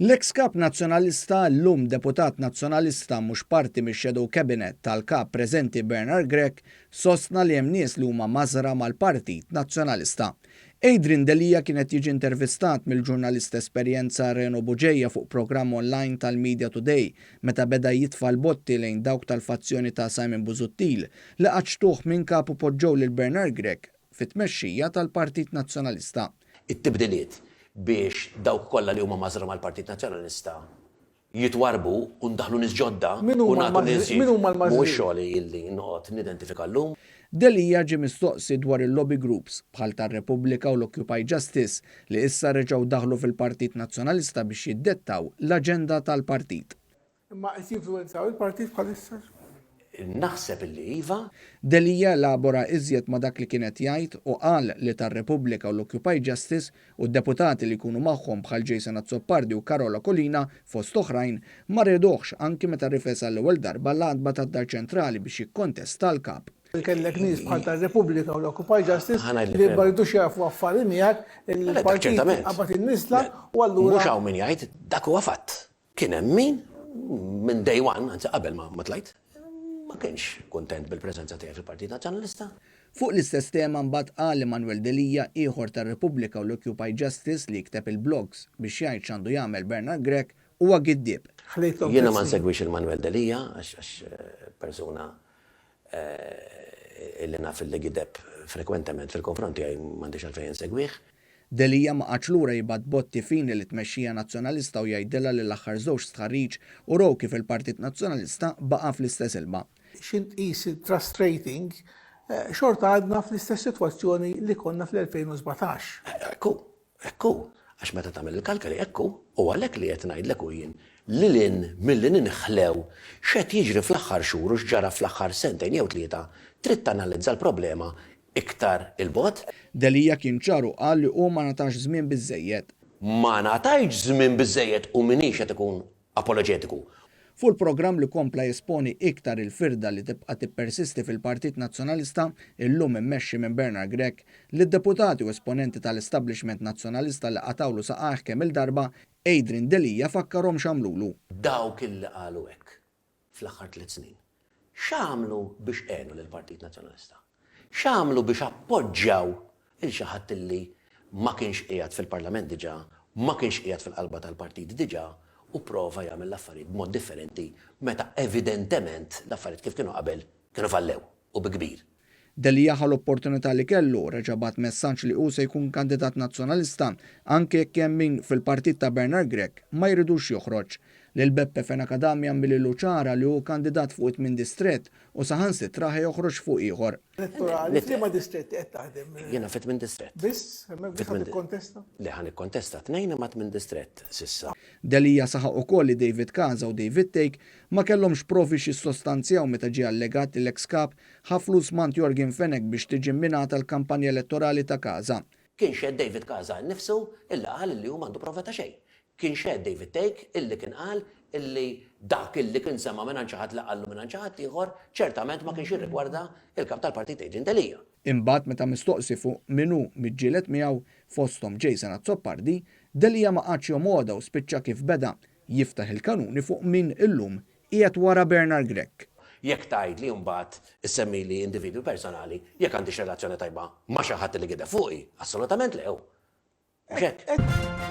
L-ex kap nazzjonalista llum deputat nazzjonalista mhux parti mix-shadow cabinet tal-kap preżenti Bernard Grech sostna li hemm nies li huma mażra mal-Partit Nazzjonalista. Adrian Delija kienet jiġi intervistat mill-ġurnalista esperjenza Reno Buġejja fuq programm online tal-Media Today meta beda jitfa' l-botti lejn dawk tal-fazzjoni ta' Simon Busuttil li qaċtuh minn kapu poġġew lil Bernard Grech fit-tmexxija tal-Partit Nazzjonalista. It-tibdiliet biex dawk kollha li huma mażra mal-Partit Nazzjonalista jitwarbu u ndaħlu nies ġodda u nagħtu nies mhuwiex xogħol illi noqgħod nidentifika llum. Delija ġie mistoqsi dwar il-lobby groups bħal tar-Repubblika u l-Occupy Justice li issa reġgħu daħlu fil-Partit Nazzjonalista biex jiddettaw l-aġenda tal-partit. Imma qed jinfluwenzaw il-partit bħalissa? Naħseb illi iva. Delija elabora iżjed ma dak li kienet jgħid u qal li tar-Repubblika u l-Occupy Justice u d-deputati li jkunu magħhom bħal Jason Azzopardi u Karola Kolina fost oħrajn ma rridux anki meta rifesa l-ewwel darba l-għadba tad-Dar Ċentrali biex jikkontesta l-kap. Kellek nies bħal tar-Repubblika u l-Occupy Justice li ma rridux jafu affarijiet miegħek il-partit qabad in-nisla u allura. Mhux hawn min jgħid dak huwa fatt. Kien hemm min minn day one, anzi qabel ma tlajt, ma kienx kuntent bil-preżenza tiegħi fil-Partit Nazzjonalista. Fuq l-istess tema mbagħad qal Manuel Delija ieħor tar-Repubblika u l-Occupy Justice li jikteb il-blogs biex jgħid x'għandu jagħmel Bernard Grech huwa giddib. Jiena ma nsegwix il-Manuel Delija għax persuna illi naf li gideb frekwentement fil-konfronti għaj m'għandix għalfejn insegwih. Delija ma qatx lura jibgħat botti fini li tmexxija Nazzjonalista u jgħidilha li l-aħħar żewġ stħarriġ u raw kif il-Partit Nazzjonalista baqa' fl-istess ilma. X'inqis il-trust-rating xorta għadna fl-istess sitwazzjoni li konna fl-2017. Ekku, għax meta tagħmel il-kalkoli ekku, u għalhekk li qed ngħidlek jien li lin milli ninħlew x'qed jiġri fl-aħħar xhur u x'ġara fl-aħħar sentejn jew tlieta, trid tanalizza l-problema iktar il-bot. Delija kien ċaru qal li hu ma natax żmien biżżejjed. Ma ngħatajx żmien biżżejjed u minix qed ikun apoloġetiku. Fuq il-programm li kompla jesponi iktar il-firda li tibqa' tippersisti fil-Partit Nazzjonalista illum immexxi minn Bernard Grech li d-deputati u esponenti tal-establishment nazzjonalista li qatawlu saqaħ kemm il-darba Adrian Delija fakkarhom x'għamlulu. Dawk illi qalu hekk fl-aħħar 3 snin. X'għamlu biex għenu lill-Partit Nazzjonalista? X'għamlu biex appoġġjaw il xi ħadd illi ma kienx qiegħed fil-Parlament diġà, ma kienx qiegħed fil-qalba tal-partit diġà u prova jagħmel l-affarijiet b'mod differenti meta evidentement l-affarijiet kif kienu qabel kienu fallew u bi kbir. Delija l-opportunità li kellu reġabat messaġġ li hu se jkun kandidat nazzjonalista anke jekk hemm min fil-partit ta' Bernard Grech ma jridux joħroġ. Lil Beppe Fen Akademja millu ċara li hu kandidat fuq 8 distrett u saħansitra joħroġ fuq ieħor. Elettorali f'liema distretti qed taħdem. Jiena fit 8 distrett. Biss, hemmhekk ħad ikkontesta? Le ħan ikkontesta 2 ma 8 distrett sissa. Delija saħaq ukoll li David Kaza u David Take ma kellhomx provi x'issostanzjaw meta ġie allegat l-ex kap ħaflu smant Jorgen Fenek biex tiġi minata l-kampanja elettorali ta' Kaza. Kien xed David Kaza nnifsu illa qal li hu m'għandu prova ta' xejn. Kien xed David Take illi kien qal illi dak illi kien semma minn xi ħadd laqallu minn xi ħadd ieħor ċertament ma kienx jirrigwarda il-kap tal-Partit Adrian Delija. Imbagħad meta mistoqsi fuq minnu miġġieled miegħu fosthom Jason Azzopardi, Delija ma qatx jomoda u spiċċa kif beda jiftaħ il-kanuni fuq min illum qiegħed wara Bernard Grech. Jekk tgħid li mbagħad issemmi li individwi personali, jekk għandix relazzjoni tajba ma' xi ħadd li gideb fuqi, assolutament lew. Mhux hekk.